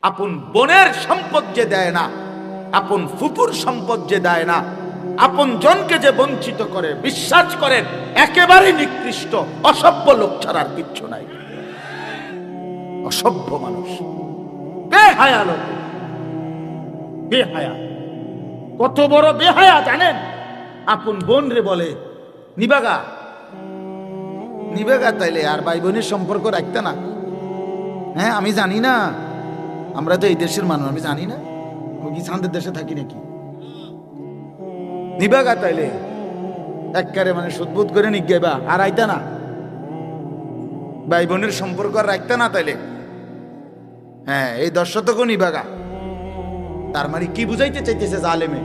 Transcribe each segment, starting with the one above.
আপন বোনের সম্পদ যে দেয় না, আপন ফুপুর সম্পদ যে দেয় না, আপন জনকে যে বঞ্চিত করে, বিশ্বাস করেন একেবারে নিকৃষ্ট অসভ্য লোক ছাড়া আর কিচ্ছু নাই। অসভ্য মানুষ, বেহায়া লোক, বেহায়া। কত বড় বেহায়া জানেন? আপন বোন রে বলে নিবাগা নিবাগা, তাইলে আর ভাই বোনের সম্পর্ক রাখতে না? হ্যাঁ, আমি জানি না, আমরা তো এই দেশের মানুষ, আমি জানি না কি শান্তির দেশে থাকি নাকি? নিবাগা তাইলে একবারে মানে সুদবোধ করে নিগাইবা আর আইতা না, ভাই বোনের সম্পর্ক আর রাখতে না তাইলে? হ্যাঁ, এই 10 শতকও নিবাগা। তার মানে কি বুঝাইতে চাইতেছে জালেমে?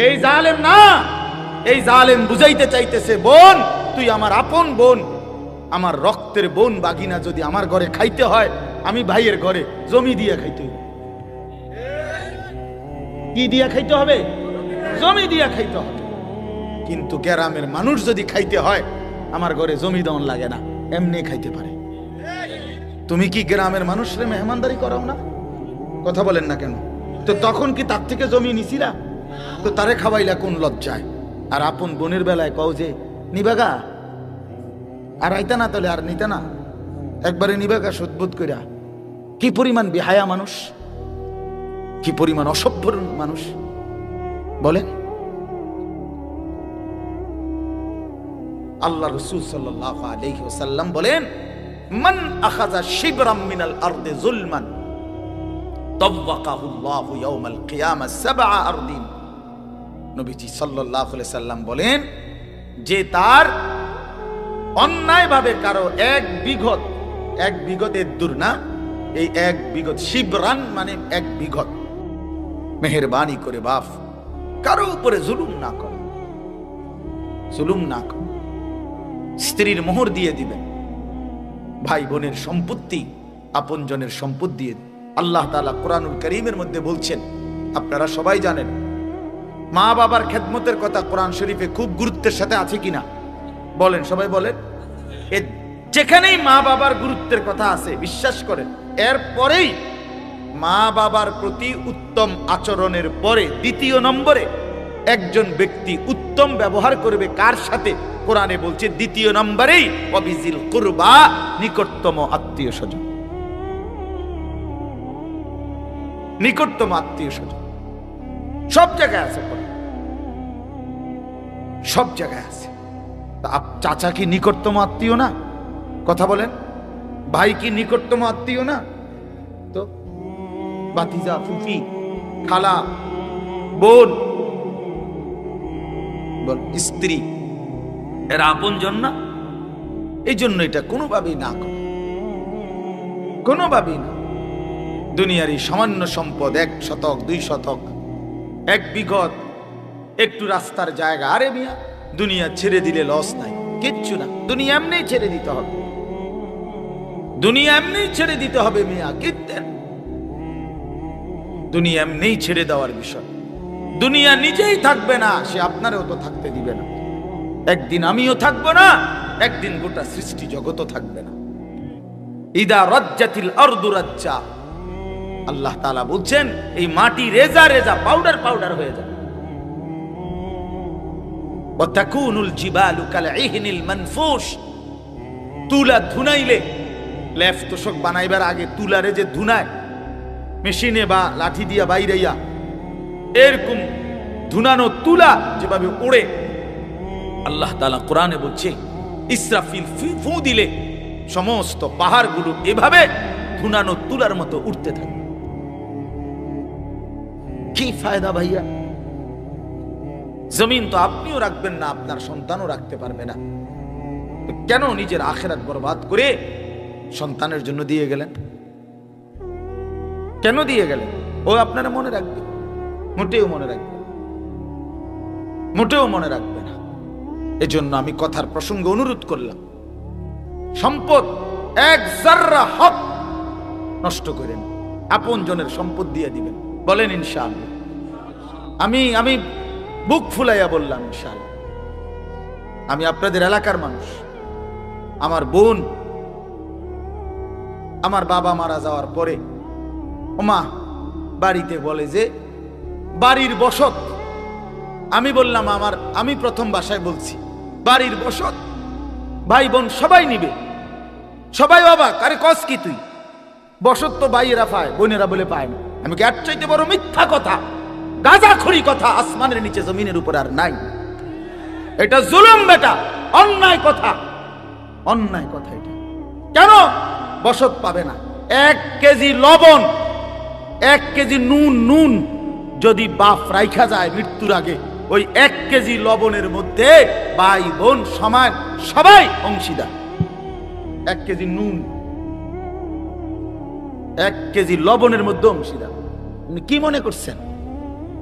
এই জালেম না, এই জালেম বুঝাইতে চাইতেছে বোন তুই আমার আপন বোন, আমার রক্তের বোন বাগিনা যদি আমার ঘরে খাইতে হয়, আমি ভাইয়ের ঘরে জমি দিয়ে খাইতে হবে। কি দিয়া খাইতে হবে? জমি দিয়া খাইতে হবে। কিন্তু গ্রামের মানুষ যদি খাইতে হয়, আমার ঘরে জমি দেওয়ান লাগে না, এমনি খাইতে পারে। তুমি কি গ্রামের মানুষরে মেহমানদারি করাও না? কথা বলেন না কেন? তো তখন কি তার থেকে জমি নিছিলা? তো তারে খাওয়াইলা কোন লজ্জায়? আর আপন বোনের বেলায় কও যে নিবাগা আর আইতা না, তাহলে আর নিতা না, একবারে নিবাগা সদ্বোধ কইরা। কি পরিমাণ বেহায়া মানুষ, কি পরিমাণ অসভ্য মানুষ বলেন। আল্লাহ রাসূল সাল্লাল্লাহু আলাইহি ওয়াসাল্লাম বলেন, মান আখাযা শিবরাম মিনাল আরদি যুলমান তাওয়াকাহুল্লাহু ইয়াউমাল কিয়ামা 7 আরদিন। নবীজি সাল্লাল্লাহু আলাইহি সাল্লাম বলেন, যে তার অন্যায়ভাবে কারো এক বিঘতের দূর না, এই এক বিঘত শিবরান মানে এক বিঘত, মেহেরবানি করে বাপ কারো উপরে জুলুম না করে, জুলুম না করে। স্ত্রীর মোহর দিয়ে দিবেন, ভাই বোনের সম্পত্তি আপনজনের সম্পদ দিয়ে। আল্লাহ তাআলা কোরআনুল কারীমের মধ্যে বলছেন, আপনারা সবাই জানেন মা বাবার খেদমতের কথা কোরআন শরীফে খুব গুরুত্বের সাথে আছে কিনা বলেন, সবাই বলেন। যেখানেই মা বাবার গুরুত্বের কথা আছে, বিশ্বাস করেন এরপরেই মা বাবার প্রতি উত্তম আচরণের পরে দ্বিতীয় নম্বরে একজন ব্যক্তি উত্তম ব্যবহার করবে কার সাথে? কোরআনে বলছে দ্বিতীয় নম্বরেই ওয়াবিজিল কুরবা, নিকটতম আত্মীয় স্বজন, নিকটতম আত্মীয় স্বজন। সব জায়গায় আছে, সব জায়গায় আছে। চাচা কি নিকটতম আত্মীয় না? কথা বলেন। ভাই কি নিকটতম আত্মীয় না? তো ভাতিজা, ফুফি, খালা, বোন, স্ত্রী, এরা আপনজন না? এই জন্য এটা কোনোভাবেই না করে, কোনোভাবেই না। দুনিয়ার এই সামান্য সম্পদ 1 শতক 2 শতক 1 বিঘত একটু রাস্তার জায়গা, আরে মিয়া দুনিয়া ছেড়ে দিলে লস নাই, কিচ্ছু না। দুনিয়া এমনি ছেড়ে দিতে হবে, দুনিয়া এমনি ছেড়ে দিতে হবে মিয়া, কিত্তেন দুনিয়া এমনি ছেড়ে দেওয়ার বিষয়। দুনিয়া নিজেই থাকবে না, সে আপনারও তো থাকতে দিবে না। একদিন আমিও থাকবো না, একদিন গোটা সৃষ্টি জগতও থাকবে না। ইদা রাজ্জাতিল আরদু রাজ্জা, আল্লাহ তাআলা বলছেন এই মাটি রেজা রেজা পাউডার পাউডার হয়ে যাবে। ওয়া তাকুনুল জিবালু কালইহনিল মানফুশ, তুলা ধুনাইলে, লেফ তোষক বানাইবার আগে তুলারে যে ধুনায় মেশিনে বা লাঠি দিয়া বাইরাইয়া, এরকম ধুনানো তুলা যেভাবে ওড়ে, আল্লাহ তাআলা কোরআনে বলছে ইসরাফিল ফু দিলে সমস্ত পাহাড়গুলো এভাবে ধুনানো তুলার মতো উঠতে থাকে। কি ফায়দা ভাইয়া? জমিন তো আপনিও রাখবেন না, আপনার সন্তানও রাখতে পারবে না। কেন নিজের আখিরাত বরবাদ করে সন্তানের জন্য দিয়ে গেলেন? কেন দিয়ে গেলেন? ও আপনারা মনে রাখবে? মোটেও মনে রাখবে, মোটেও মনে রাখবে না। এজন্য আমি কথার প্রসঙ্গে অনুরোধ করলাম, সম্পদ 1 জাররা হক নষ্ট করেন, আপন জনের সম্পদ দিয়ে দিবেন। বলেন ইনশাআল্লাহ। আমি বুক ফুলাইয়া বললাম ইনশাআল্লাহ। আমি আপনাদের এলাকার মানুষ, আমার বোন, আমার বাবা মারা যাওয়ার পরে ওমা বাড়িতে বলে যে বাড়ির বসত, আমি বললাম আমি প্রথম বাসায় বলছি বাড়ির বসত ভাই বোন সবাই নিবে, সবাই অবাক, আরে কস কি তুই, বসত তো ভাইয়েরা পায় বোনেরা বলে পায় না। আমি কি এর চাইতে বড় মিথ্যা কথা, গাঁজাখড়ি কথা আসমানের নিচে জমিনের উপর আর নাই। এটা জুলুম বেটা, অন্যায় কথা, অন্যায় কথা এটা। কেন বসত পাবে না? 1 কেজি লবণ, 1 কেজি নুন যদি বাপ রাইখা যায় মৃত্যুর আগে, ওই 1 কেজি লবণের মধ্যে ভাই বোন সমান সবাই অংশীদার। 1 কেজি নুন, 1 কেজি লবণের মধ্যে অংশীদার। আপনি কি মনে করছেন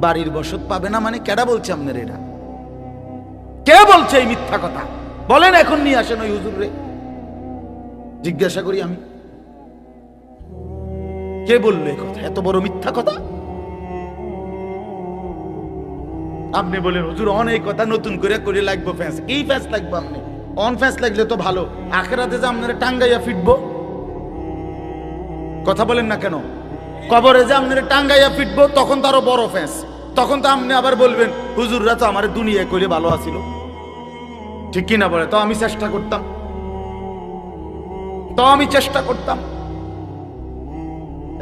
বাড়ির বসত পাবে না মানে? কেডা বলছে আপনার এটা? কে বলছে এই মিথ্যা কথা? বলেন এখন নিয়ে আসেন ওই হুজুর রে, জিজ্ঞাসা করি আমি, কে বললো এই কথা? এত বড় মিথ্যা কথা। আপনি বলেন হুজুর অনেক কথা নতুন করে লাগবো ফ্যাস। কি ফ্যাস লাগবো? আপনি অন ফ্যাস লাগলে তো ভালো, আখেরাতে যে আপনারা টাঙ্গাইয়া ফিটবো। কথা বলেন না কেন? কবরে যে আপনারা টাঙ্গাইয়া ফিটবো তখন তো আরো বড় ফ্যাস। তখন তো আপনি আবার বলবেন হুজুররা তো আমার দুনিয়া করে ভালো আছিল, ঠিক কিনা বলে? তো আমি চেষ্টা করতাম।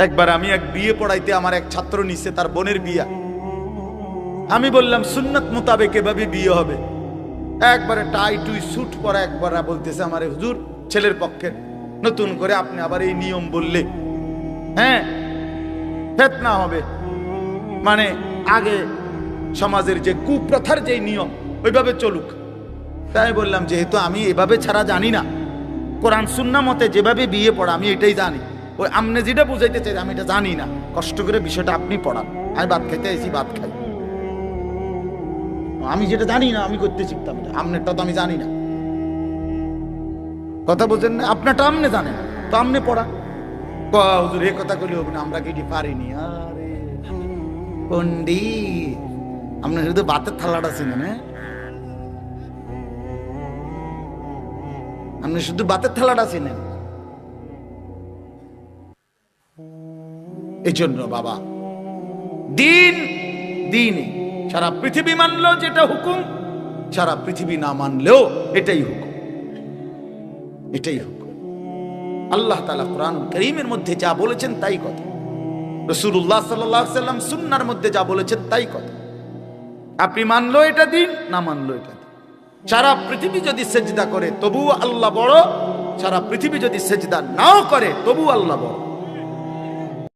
একবার আমি এক বিয়ে পড়াইতে আমার এক ছাত্র নিচ্ছে, তার বোনের বিয়া। আমি বললাম সুন্নাত মোতাবেক এভাবে বিয়ে হবে। একবারে টাই টুই স্যুট পরা, একবার বলতেছে আমারে হুজুর ছেলের পক্ষে নতুন করে আপনি আবার এই নিয়ম বললে হ্যাঁ ফিতনা হবে, মানে আগে সমাজের যে কুপ্রথার যে নিয়ম ওইভাবে চলুক। তাই বললাম যেহেতু আমি এভাবে ছাড়া জানি না, কোরআন সুন্নাহ মতে যেভাবে বিয়ে পড়া আমি এটাই জানি, ওই আপনি যেটা বুঝাইতে চাই আমি এটা জানি না, কষ্ট করে বিষয়টা আপনি পড়ান। আমি ভাত খাইতে আইছি, ভাত খাই। আমি যেটা জানি না আমি করতে শিখতাম, আপনারটা তো আমি জানি না। কথা বলছেন না? আপনারটা আপনি জানেন তো আপনি পড়া। হুজুর এ কথা কইলে হবে না, আমরা কি পারিনি। আরে পণ্ডিত, আপনি শুধু ভাতের থালাটা চিনেন, হ্যাঁ? আপনি শুধু ভাতের থালাটা চিনেন। এই জন্য বাবা দিনে সারা পৃথিবী মানলেও যেটা হুকুম, সারা পৃথিবী না মানলেও এটাই হুকুম, এটাই হুকুম। আল্লাহ তাআলা কোরআনুল কারীমের মধ্যে যা বলেছেন তাই কথা, রাসূলুল্লাহ সাল্লাল্লাহু আলাইহি ওয়াসাল্লাম সুন্নাহর মধ্যে যা বলেছেন তাই কথা। আপনি মানলো এটা দিন, না মানলো এটা দিন। সারা পৃথিবী যদি সেজদা করে তবুও আল্লাহ বড়, সারা পৃথিবী যদি সেজদা নাও করে তবুও আল্লাহ বড়।